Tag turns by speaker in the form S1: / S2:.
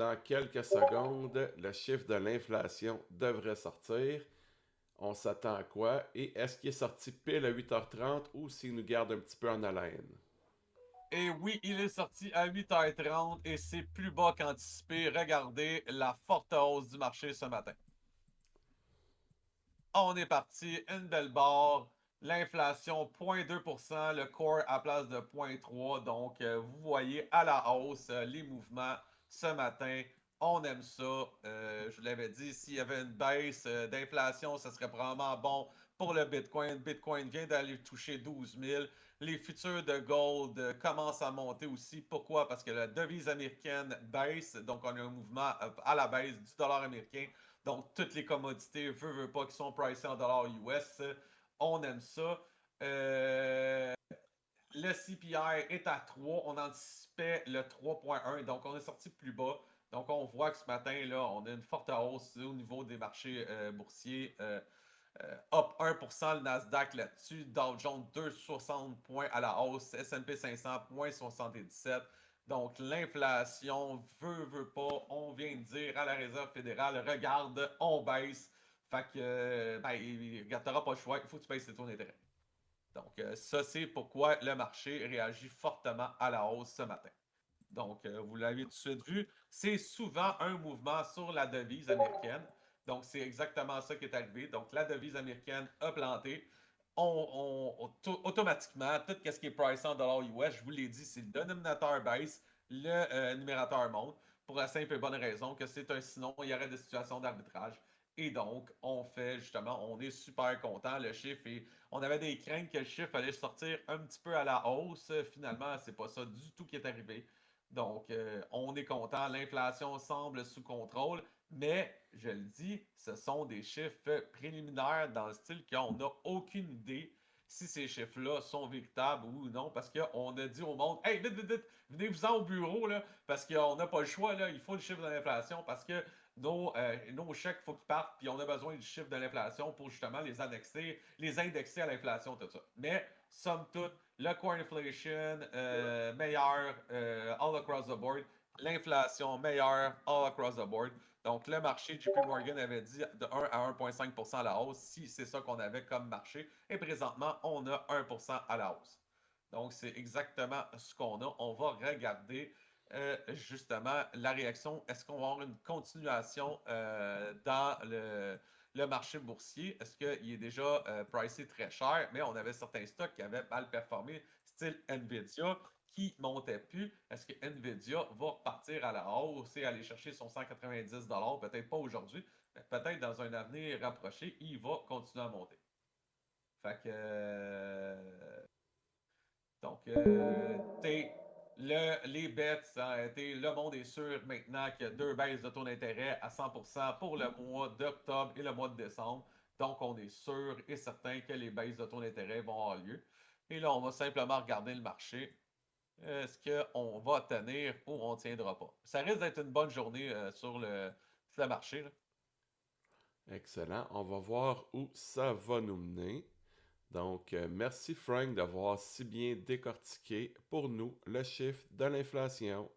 S1: Dans quelques secondes, le chiffre de l'inflation devrait sortir. On s'attend à quoi? Et est-ce qu'il est sorti pile à 8h30 ou s'il nous garde un petit peu en haleine?
S2: Et oui, il est sorti à 8h30 et c'est plus bas qu'anticipé. Regardez la forte hausse du marché ce matin. On est parti, une belle barre. L'inflation 0,2%, le core à place de 0,3%. Donc, vous voyez à la hausse les mouvements ce matin. On aime ça. Je vous l'avais dit, s'il y avait une baisse d'inflation, ce serait probablement bon pour le Bitcoin. Bitcoin vient d'aller toucher 12 000. Les futurs de gold commencent à monter aussi. Pourquoi? Parce que la devise américaine baisse. Donc, on a un mouvement à la baisse du dollar américain. Donc, toutes les commodités, veut pas, qui sont pricées en dollars US, on aime ça. Le CPI est à 3. On anticipait le 3,1. Donc, on est sorti plus bas. Donc, on voit que ce matin, là, on a une forte hausse au niveau des marchés boursiers. Up 1% le Nasdaq là-dessus. Dow Jones 260 points à la hausse. S&P 500 0,77. Donc l'inflation veut pas. On vient de dire à la Réserve fédérale, regarde, on baisse. Fait que, ben, regarde, t'auras pas le choix. Il faut que tu baisses tes taux d'intérêt. Donc ça, c'est pourquoi le marché réagit fortement à la hausse ce matin. Donc, vous l'avez tout de suite vu, c'est souvent un mouvement sur la devise américaine. Donc, c'est exactement ça qui est arrivé. Donc, la devise américaine a planté. Automatiquement, tout ce qui est price en dollars US, je vous l'ai dit, si le dénominateur baisse, le numérateur monte. Pour la simple et bonne raison que c'est un sinon, il y aurait des situations d'arbitrage. Et donc, on fait justement, on est super content. Le chiffre est. On avait des craintes que le chiffre allait sortir un petit peu à la hausse. Finalement, c'est pas ça du tout qui est arrivé. Donc, on est content. L'inflation semble sous contrôle. Mais, je le dis, ce sont des chiffres préliminaires dans le style qu'on n'a aucune idée si ces chiffres-là sont véritables ou non. Parce qu'on a dit au monde, hey, vite, vite, vite, venez-vous-en au bureau, là, parce qu'on n'a pas le choix, là, il faut le chiffre de l'inflation, parce que nos chèques, il faut qu'ils partent, puis on a besoin du chiffre de l'inflation pour justement les indexer à l'inflation, tout ça. Mais, somme toute, le core inflation meilleur all across the board, l'inflation meilleure all across the board. Donc, le marché, JP Morgan avait dit de 1 à 1,5% à la hausse, si c'est ça qu'on avait comme marché. Et présentement, on a 1% à la hausse. Donc, c'est exactement ce qu'on a. On va regarder justement la réaction. Est-ce qu'on va avoir une continuation dans le marché boursier? Est-ce qu'il est déjà pricé très cher? Mais on avait certains stocks qui avaient mal performé, style Nvidia, qui ne montait plus. Est-ce que Nvidia va repartir à la hausse et aller chercher son 190$? Peut-être pas aujourd'hui, mais peut-être dans un avenir rapproché, il va continuer à monter. Fait que, donc, les bets, hein, le monde est sûr maintenant qu'il y a deux baisses de taux d'intérêt à 100% pour le mois d'octobre et le mois de décembre. Donc, on est sûr et certain que les baisses de taux d'intérêt vont avoir lieu. Et là, on va simplement regarder le marché. Est-ce qu'on va tenir ou on ne tiendra pas? Ça risque d'être une bonne journée sur le marché, là.
S1: Excellent. On va voir où ça va nous mener. Donc, merci Frank d'avoir si bien décortiqué pour nous le chiffre de l'inflation.